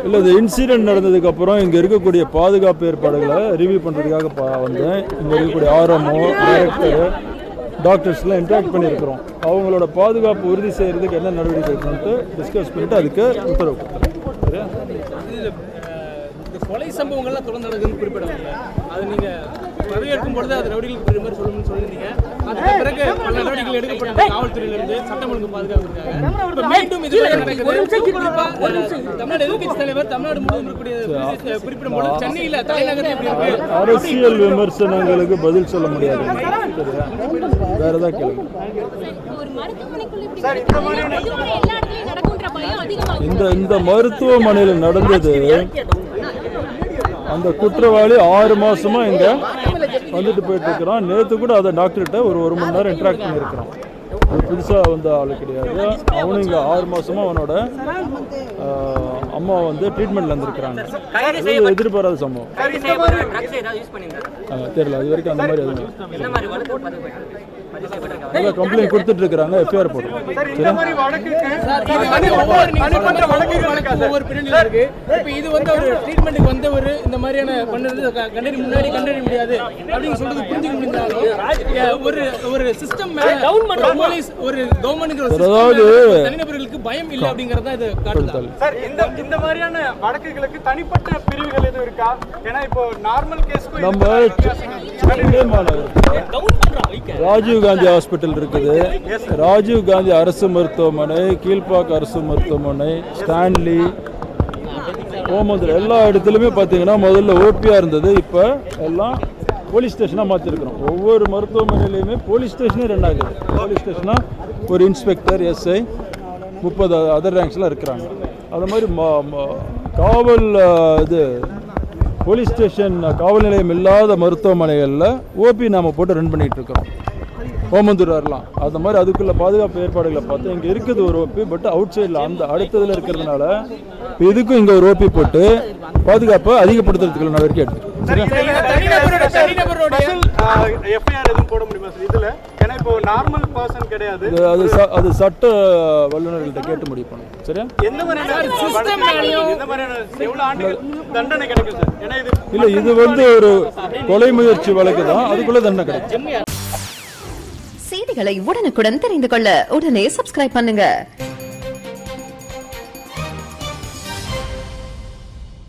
இல்லை, இது இன்சிடென்ட் நடந்ததுக்கப்புறம் இங்கே இருக்கக்கூடிய பாதுகாப்பு ஏற்பாடுகளை ரிவ்யூ பண்ணுறதுக்காக வந்தேன். இங்கே இருக்கக்கூடிய ஆர்எம்ஓ, டைரக்டரு, டாக்டர்ஸ்லாம் இன்ட்ராக்ட் பண்ணியிருக்கிறோம். அவங்களோட பாதுகாப்பு உறுதி செய்கிறதுக்கு என்ன நடவடிக்கை எடுக்கணும்ட்டு டிஸ்கஸ் பண்ணிவிட்டு அதுக்கு உத்தரவு கொடுத்துருக்கோம். சரியா? கொலை சம்பவங்கள்லாம் தொடர்ந்து நடக்குதுன்னு குறிப்பிடவில்லை. அது நீங்கள் வரவேற்கும் பொழுது அது ரவுடிகளுக்கு பெரிய மாதிரி சொல்லணும்னு சொல்லியிருந்தீங்க. அதுக்கு பிறகு பல நடவடிக்கைகள் எடுக்கப்பட்ட காவல்துறையிலிருந்து சட்டம் ஒழுங்கு பாதுகாப்புக்காக மீண்டும் இது நடக்குது. தமிழ்நாடு எதிர்க்கட்சி தலைவர் தமிழ்நாடு முழுவதும் இருக்கக்கூடிய குறிப்பிடும் பொழுது சென்னையில் தலைநகர் எப்படி இருக்கு? அரசியல் விமர்சனங்களுக்கு பதில் சொல்ல முடியாது. வேற ஏதாவது கேள்வி? இந்த மருத்துவமனையில் நடந்தது, அந்த குற்றவாளி 6 மாசமா இங்க வந்துட்டு போயிட்டு இருக்கிறான். நேற்று கூட அதை டாக்டர்கிட்ட ஒரு மணி நேரம் இன்ட்ராக்ட் பண்ணியிருக்கிறான். புதுசாக வந்த ஆளு கிடையாது. அவனு இங்கே 6 மாசமா அவனோட அம்மா வந்து ட்ரீட்மெண்ட்ல இருந்திருக்கிறாங்க. எதிர்பாராத சம்பவம். தெரியல, அது வரைக்கும் அந்த மாதிரி எதுவும் கம்ப்ளைண்ட் கொடுத்துட்டு இருக்காங்க. எஃப்ஐஆர் போடுறோம். இது வந்து ஒரு ட்ரீட்மெண்ட்டுக்கு வந்தவர் இந்த மாதிரியான பண்ணது முன்னாடி கண்டறிய முடியாது அப்படின்னு சொல்றது புரிஞ்சுக்க முடிந்தாலும் ஒரு சிஸ்டம் போலீஸ் ஒரு கவர்மெண்ட் தனிநபர்களுக்கு பயம் இல்லை அப்படிங்கறத இது காட்டுது. சார், இந்த மாதிரியான வழக்குகளுக்கு தனிப்பட்ட பிரிவுகள் எதுவும் இருக்கா? ஏன்னா இப்போ நார்மல் கேஸ்க்கு நம்ம ராஜீவ் காந்தி ஹாஸ்பிட்டல் இருக்குது, ராஜீவ் காந்தி அரசு மருத்துவமனை, கீழ்பாக் அரசு மருத்துவமனை, ஸ்டான்லி, ஓமந்தூர், எல்லா இடத்துலையுமே பார்த்தீங்கன்னா முதல்ல ஓபியாக இருந்தது. இப்போ எல்லாம் போலீஸ் ஸ்டேஷனாக மாற்றிருக்கிறோம். ஒவ்வொரு மருத்துவமனையிலையுமே போலீஸ் ஸ்டேஷனே 2 ஆகுது. போலீஸ் ஸ்டேஷனாக ஒரு இன்ஸ்பெக்டர், எஸ்ஐ, 30 அதர் ரேங்க்ஸ்லாம் இருக்கிறாங்க. அது மாதிரி காவல் இது போலீஸ் ஸ்டேஷன் காவல் நிலையம் இல்லாத மருத்துவமனைகளில் ஓபி நாம் போட்டு ரன் பண்ணிகிட்டு இருக்கிறோம். ஓமந்தூர் வரலாம். அந்த மாதிரி அதுக்குள்ள பாதுகாப்பு ஏற்பாடுகளை பார்த்து இங்கே இருக்குது ஒரு ஓபி, பட் அவுட் சைடில் அந்த அடுத்ததில் இருக்கிறதுனால இதுக்கும் இங்கே ஒரு ஓபி போட்டு பாதுகாப்பை அதிகப்படுத்துறதுக்குள்ள நடவடிக்கை எடுத்துருக்கோம். அது சட்ட வல்லுநர்கள்ட்ட கேட்டு முடிவு பண்ணும். சரியா? இல்ல, இது வந்து ஒரு கொலை முயற்சி வழக்கு தான். அதுக்குள்ள தண்டனை கிடைக்கும். செய்திகளை உடனுக்குடன் தெரிந்து கொள்ள உடனே சப்ஸ்கிரைப் பண்ணுங்க.